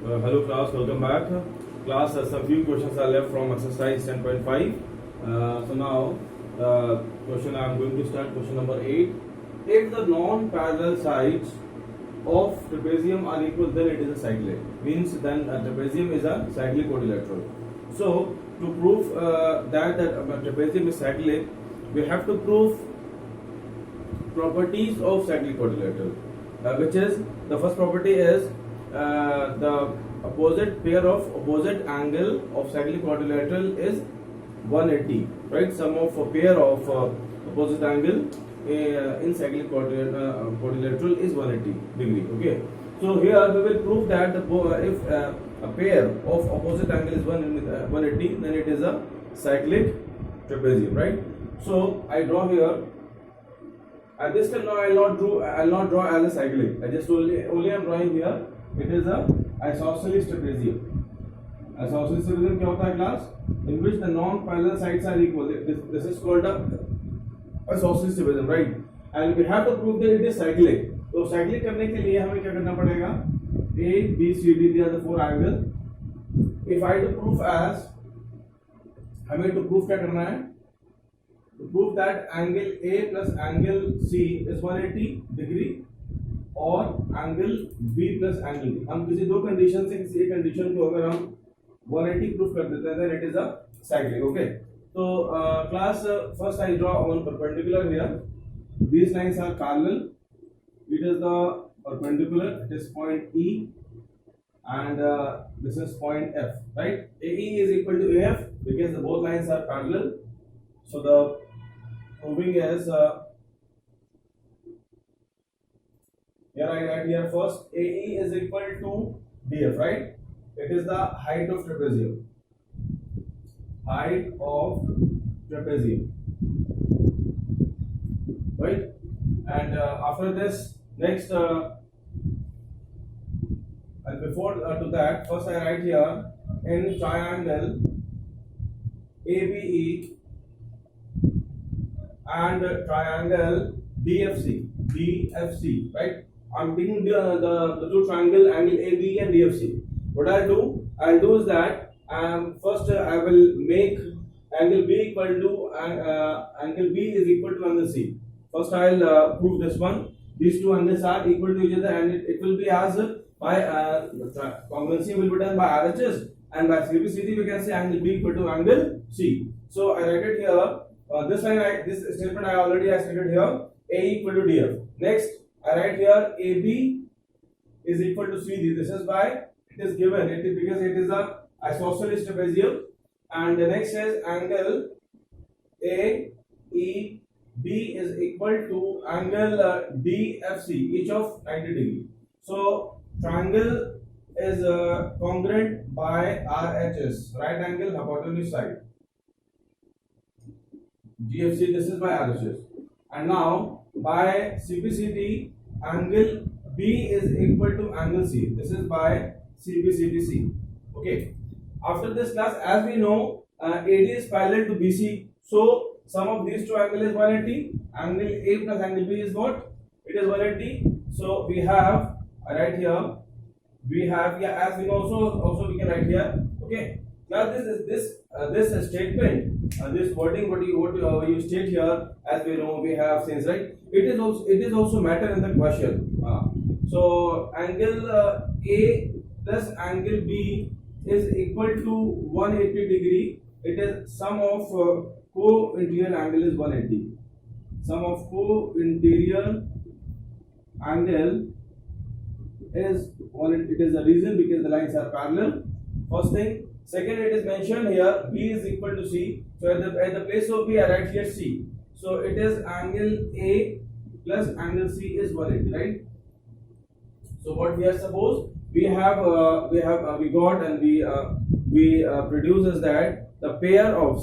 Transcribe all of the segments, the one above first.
Hello class, welcome back. Class, some few questions are left from exercise 10.5. So now, question I am going to start, question number 8. If the non-parallel sides of trapezium are equal, then it is a cyclic. Means then a trapezium is a cyclic quadrilateral. So to prove that trapezium is cyclic, we have to prove properties of cyclic quadrilateral, which is the first property is the opposite pair of opposite angle of cyclic quadrilateral is 180, right? Sum of a pair of opposite angle in cyclic quadrilateral is 180 degree. Okay, so here we will prove that if a pair of opposite angle is 180, then it is a cyclic trapezium, right? So I draw here. At this time now I'll not draw as a cyclic. I just only am drawing here. It is a isosceles trapezium. Isosceles trapezium क्या होता है class? In which the non-parallel sides are equal. This is called a isosceles trapezium, right? And we have to prove that it is cyclic. तो cyclic करने के लिए हमें क्या करना पड़ेगा? A, B, C, D, these are the four angles. If I to prove as, हमें to prove क्या करना है? To prove that angle A plus angle C is 180 degree और angle B plus angle D. हम किसी दो condition से किसी एक कंडीशन को अगर हम 180 प्रूफ कर देते हैं then it is a cyclic. Okay. So class, first I draw one perpendicular here. These lines are parallel. It is the perpendicular. It is point E and this is point F. Right? AE is equal to AF because both lines are parallel. So the proving is here I write here first AE is equal to DF, right? It is the height of trapezium. Height of trapezium, right? And after this, next and before to that, first I write here in triangle ABE and triangle DFC, right? I'm taking the two triangle angle AB and DFC. What I'll do is that first I will make angle B equal to angle B is equal to angle C. First I'll prove this one. These two angles are equal to each other, and it will be as by congruency will be done by RHS, and by CPCD we can say angle B equal to angle C. So I write it here. This statement I already stated here. A equal to DF. Next, I write here AB is equal to CD. This is by it is given. It is because it is a isosceles trapezium. And the next is angle AEB is equal to angle DFC, each of 90 degree. So triangle is congruent by RHS, right angle hypotenuse side. GFC, this is by RHS. And now by CPCD, angle B is equal to angle C. This is by CPCDC. Okay. After this class, as we know, AD is parallel to BC. So sum of these two angles is 180. Angle A plus angle B is what? It is 180. So we have right here. We have here, as we know, also we can write here. Okay. Now this statement, this wording what you state here, as we know we have since, right? It is also matter in the question. So angle A plus angle B is equal to 180 degree. It is sum of co-interior angle is 180. Sum of co-interior angle is 180. It is a reason because the lines are parallel. First thing. Second, it is mentioned here B is equal to C. So at the place of B, I write here C. So it is angle A plus angle C is 180, right? So what we are supposed we got and we produce is that the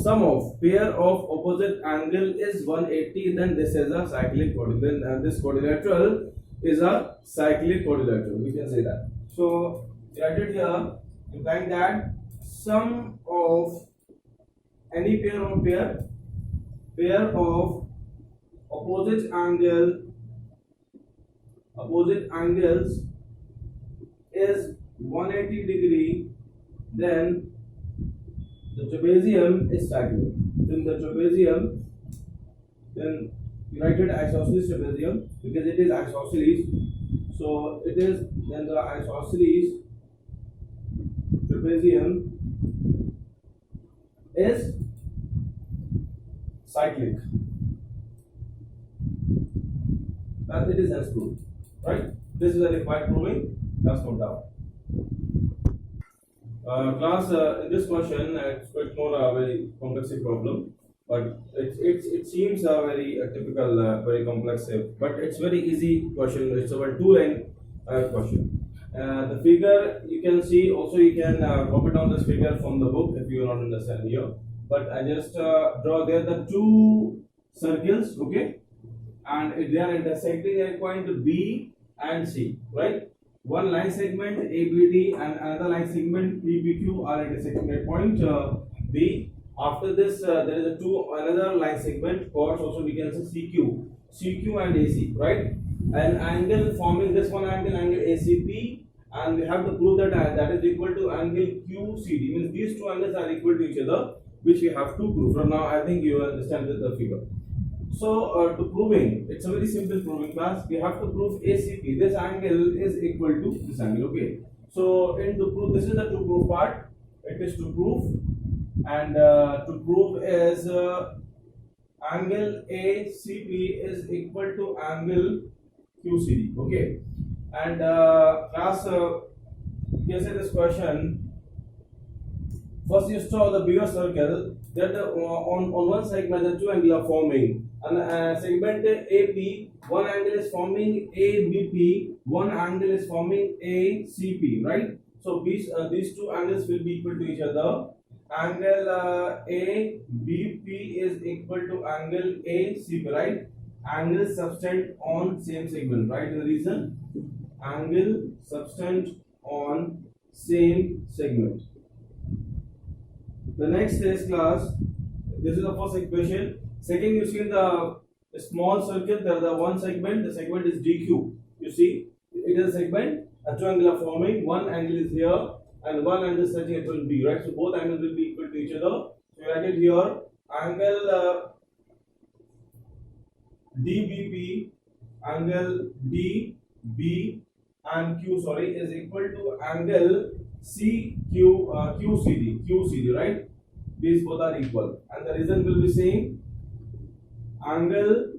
sum of pair of opposite angle is 180. Then this is a cyclic quadrilateral, and this quadrilateral is a cyclic quadrilateral. We can say that. So write it here, implying that sum of any pair of opposite angles is 180 degree, then the trapezium is cyclic. Then the trapezium, then you write it isosceles trapezium because it is isosceles. So it is, then the isosceles trapezium is cyclic. That it is as proved, right? This is a required proving. That's no doubt. Class, in this question, it's quite more a very complex problem, but it seems a very typical, very complex, but it's very easy question. It's about 2-line question. The figure you can see, also you can copy down this figure from the book if you do not understand here. But I just draw there the two circles, okay, and they are intersecting at point B and C, right? One line segment ABD and another line segment PPQ are intersecting at point B. After this, there is another line segment, or also we can say CQ and AC, right? An angle forming this one angle ACP, and we have to prove that that is equal to angle QCD. Means these two angles are equal to each other, which we have to prove. From now, I think you understand the figure. So to proving, it's a very simple proving class. We have to prove ACP. This angle is equal to this angle. Okay. So to prove, this is the to prove part. It is to prove, and to prove is angle ACP is equal to angle QCD. Okay. And class, you can say this question. First, you draw the bigger circle. That on one segment the two angles are forming. And segment AP, one angle is forming ABP, one angle is forming ACP, right? So these two angles will be equal to each other. Angle ABP is equal to angle ACP, right? Angle subtend on same segment, right? The reason angle subtend on same segment. The next is class. This is the first equation. Second, you see in the small circle, there is one segment. The segment is DQ. You see, it is a segment. A two angles are forming. One angle is here, and one angle is touching at point B. Right. So both angles will be equal to each other. So you write it here. Angle DBP, angle DB and Q. Sorry, is equal to angle QCD. Right. These both are equal, and the reason will be same. Angle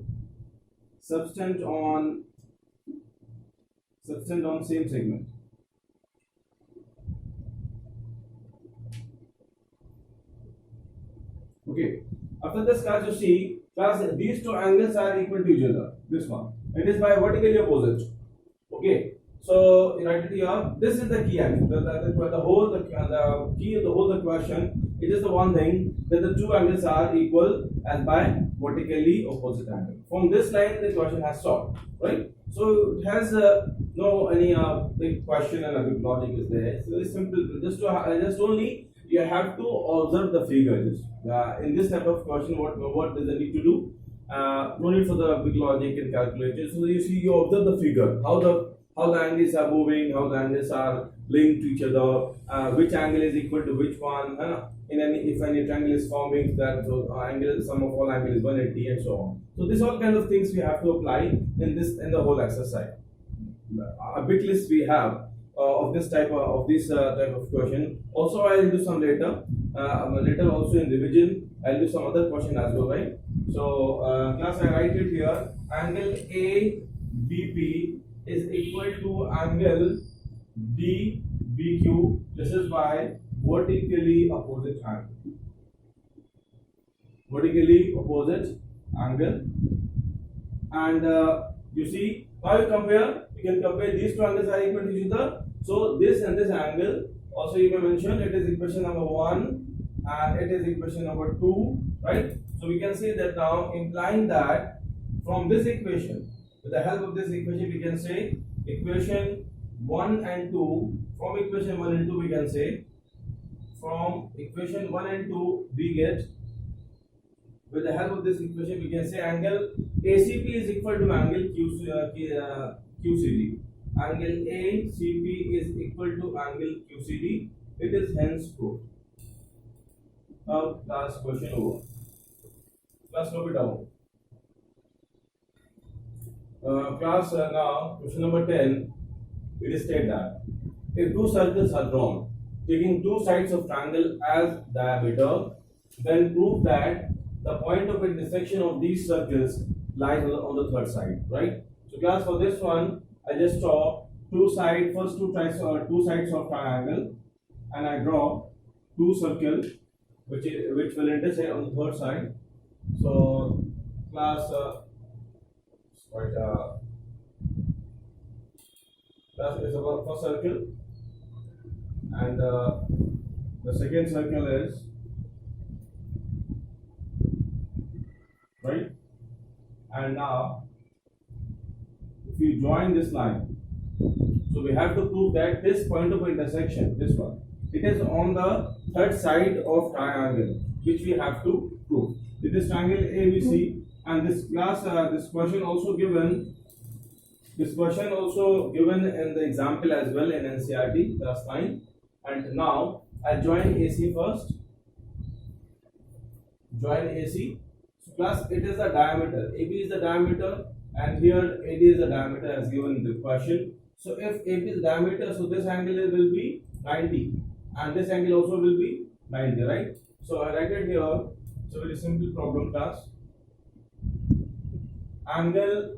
subtend on same segment. Okay. After this class, you see class these two angles are equal to each other. This one, it is by vertically opposite. Okay. So you write it here. This is the key angle. The whole key of the whole question. It is the one thing that the two angles are equal as by vertically opposite angle. From this line, the question has solved, right? So it has no any big question and a big logic is there. It's very simple. Just only you have to observe the figures. In this type of question, what does it need to do? No need for the big logic and calculation. So you see, you observe the figure, how the angles are moving, how the angles are linked to each other, which angle is equal to which one. If any triangle is forming, that angle, sum of all angles is 180 and so on. So these all kind of things we have to apply in the whole exercise. A big list we have of this type of question. Also, I will do some later. Later also in revision, I will do some other question as well, right? So class, I write it here. Angle ABP is equal to angle DBQ. This is by vertically opposite angle. Vertically opposite angle. And you see, now you compare. You can compare these two angles are equal to each other. So this and this angle. Also, you can mention it is equation number 1 and it is equation number 2, right? So we can say that now, implying that from this equation, with the help of this equation, we can say equation 1 and 2. From equation 1 and 2, we can say from equation 1 and 2, we get, with the help of this equation, we can say angle ACP is equal to angle QCD. angle ACP is equal to angle QCD. It is hence proved. Now, last question over. Class, note it down. Class, now question number 10. It is stated that if two circles are drawn, taking two sides of triangle as diameter, then prove that the point of intersection of these circles lies on the third side, right? So class, for this one, I just draw two sides of triangle, and I draw two circles which will intersect on the third side. So class, right, class is about first circle, and the second circle is right. And now, if you join this line, so we have to prove that this point of intersection, this one, it is on the third side of triangle, which we have to prove. It is triangle ABC, and this class, this question also given. This question also given in the example as well in NCERT class 9. And now I join AC first. Join AC. So class, it is the diameter. AB is the diameter, and here AD is the diameter as given in the question. So if AB is diameter, so this angle will be 90, and this angle also will be 90, right? So I write it here. It's a very simple problem, class. Angle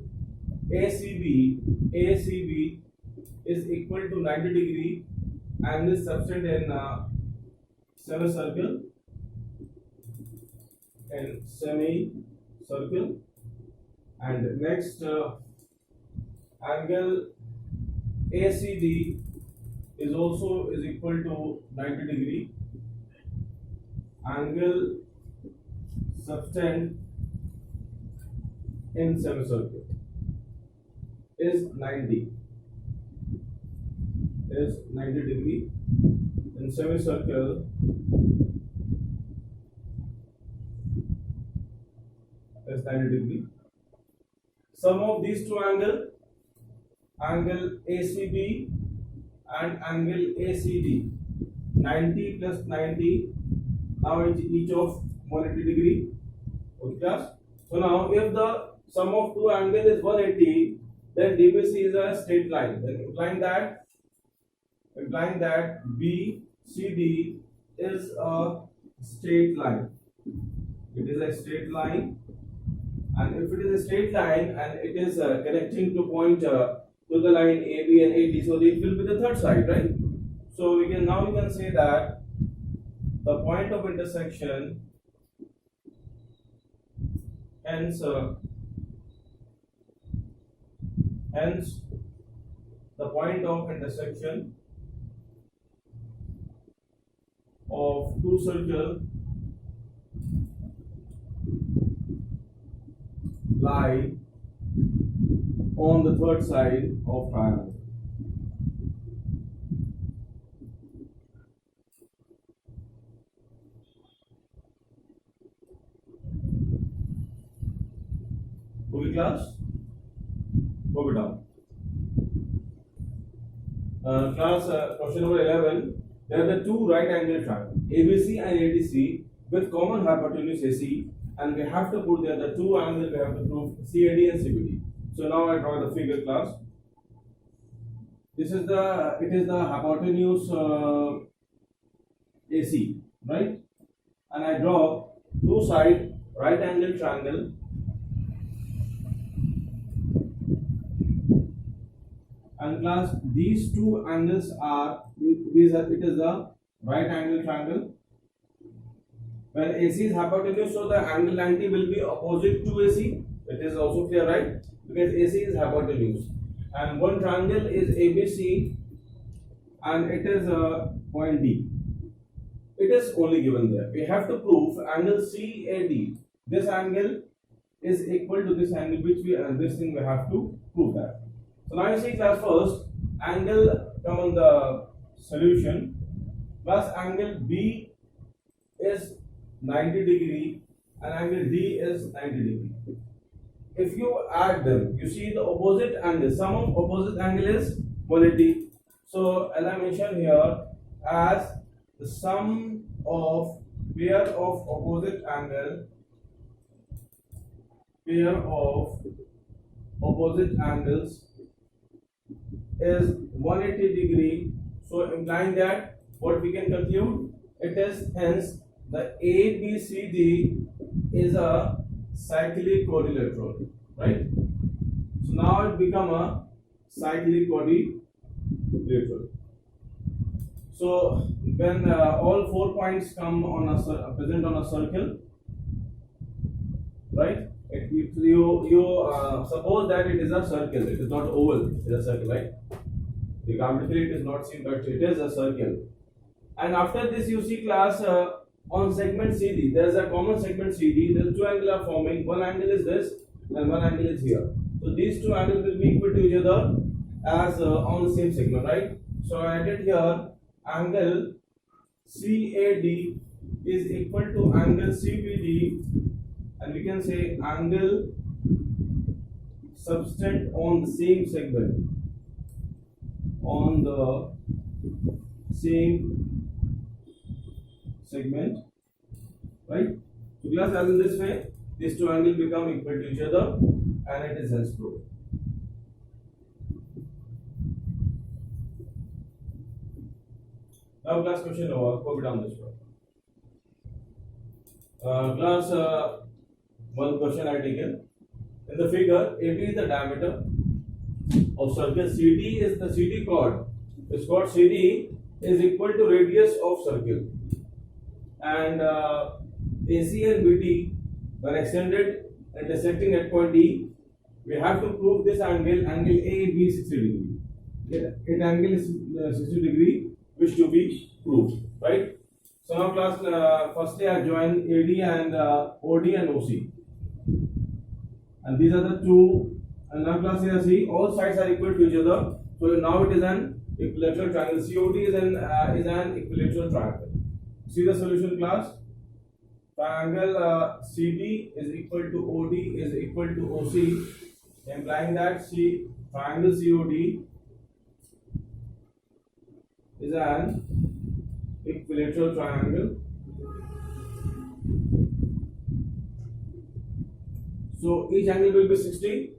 ACB is equal to 90 degree, and is subtended in semicircle. And next, angle ACD is equal to 90 degree. Angle subtend in semicircle is 90 degree. In semicircle is 90 degree. Sum of these two angles, angle ACB and angle ACD, 90 plus 90, now it's each of 180 degree. Okay, class? So now if the sum of two angles is 180, then DBC is a straight line. Then implying that BCD is a straight line. It is a straight line, and if it is a straight line and it is connecting to point to the line AB and AD, so it will be the third side, right? So we can say that the point of intersection, hence the point of intersection of two circles lie on the third side of triangle. Okay, class? Go it down. Class, question number 11. There are the two right angle triangles, ABC and ADC, with common hypotenuse AC, and we have to put there the two angles we have to prove CAD and CBD. So now I draw the figure, class. It is the hypotenuse AC, right? And I draw two side right angle triangle, and class, these two angles are it is the right angle triangle. When AC is hypotenuse, so the angle 90 will be opposite to AC. It is also clear, right? Because AC is hypotenuse, and one triangle is ABC, and it is point D. It is only given there. We have to prove angle CAD. This angle is equal to this angle, which this thing we have to prove that. So now you see, class, first angle come on the solution, plus angle B is 90 degree and angle D is 90 degree. If you add them, you see the opposite angle, sum of opposite angle is 180. So as I mentioned here, as the sum of pair of opposite angles is 180 degree. So implying that what we can conclude, it is hence the ABCD is a cyclic quadrilateral, right? So now it become a cyclic quadrilateral. So when all 4 points come on present on a circle, right? You suppose that it is a circle. It is not oval. It is a circle, right? Geometrically it is not seen, but it is a circle. And after this, you see class on segment CD. There is a common segment CD. The two angles are forming. One angle is this, and one angle is here. So these two angles will be equal to each other as on the same segment, right? So I added here angle CAD is equal to angle CBD, and we can say angle subtend on the same segment, on the same segment, right? So class, as in this way, these two angles become equal to each other, and it is hence proved. Now class question over. Copy down this one. Class one question I taken. In the figure, AB is the diameter of circle. CD is the CD chord. This chord CD is equal to radius of circle, and AC and BD were extended intersecting at point E. We have to prove this angle AB 60 degree. It angle is 60 degree, which to be proved, right? So now class, firstly I join AD and OD and OC, and these are the two. And now class here see all sides are equal to each other. So now it is an equilateral triangle. COD is an equilateral triangle. See the solution class. Triangle CD is equal to OD is equal to OC, implying that triangle COD is an equilateral triangle. So each angle will be 60.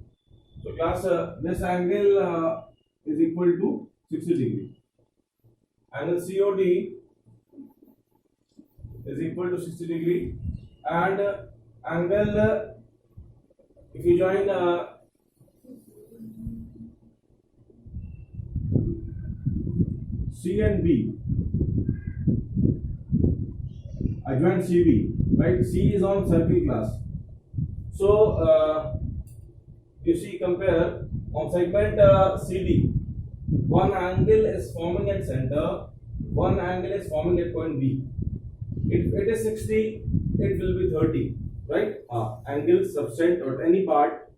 So class, this angle is equal to 60 degree. Angle COD is equal to 60 degree, and angle if you join C and B, I join CB, right? C is on circle class. So you see, compare on segment CD, one angle is forming at center, one angle is forming at point B. If it is 60, it will be 30, right? Angle subtend at any part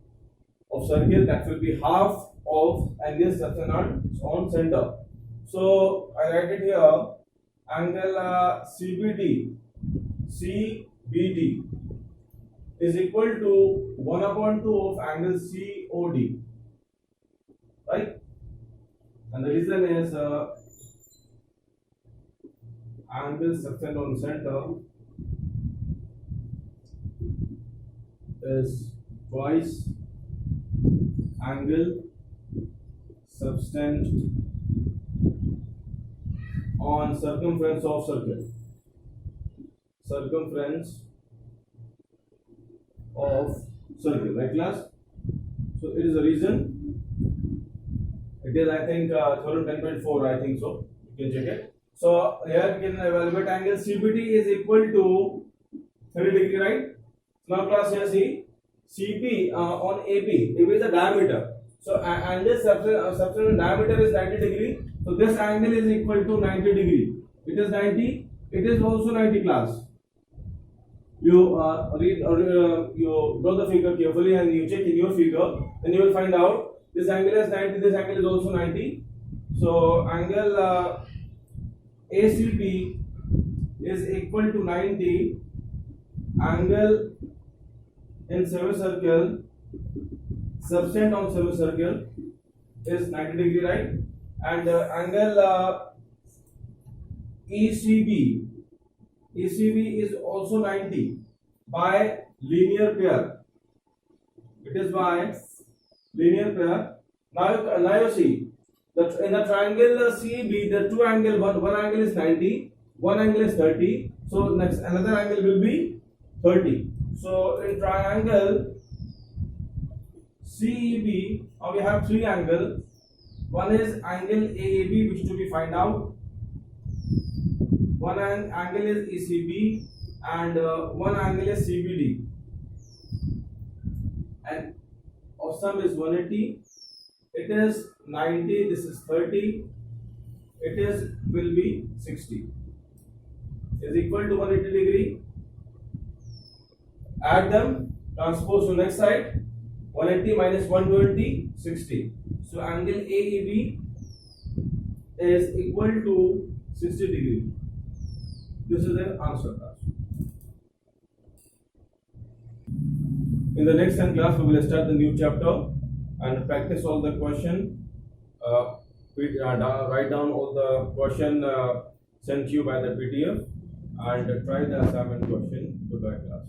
of circle, that will be half of angle subtend on center. So I write it here, angle CBD is equal to 1/2 of angle COD, right? And the reason is angle subtend on center is twice angle subtend on circumference of circle. Circumference of circle, right class? So it is the reason. It is, I think, theorem 10.4, I think so. You can check it. So here we can evaluate angle CBD is equal to 30 degree, right? Now class, here see CP on AB. AB is the diameter. So angle subtend diameter is 90 degree. So this angle is equal to 90 degree. It is 90. It is also 90 class. You read or you draw the figure carefully and you check in your figure, then you will find out this angle is 90, this angle is also 90. So angle ACB is equal to 90. Angle in semicircle, subtend on semicircle is 90 degree, right? and angle ECB. ECB is also 90 by linear pair. It is by linear pair. Now you see that in the triangle CB, the two angle, one angle is 90, one angle is 30. So next another angle will be 30. So in triangle CEB, we have three angles. One is angle AAB, which to be find out. One angle is ECB and one angle is CBD. And our sum is 180. It is 90. This is 30. It is will be 60. Is equal to 180 degree. Add them. Transpose to next side. 180 minus 120, 60. So angle AEB is equal to 60 degree. This is the answer. In the next class, we will start the new chapter and practice all the question. Write down all the question sent to you by the PDF and try the assignment question. Goodbye, class.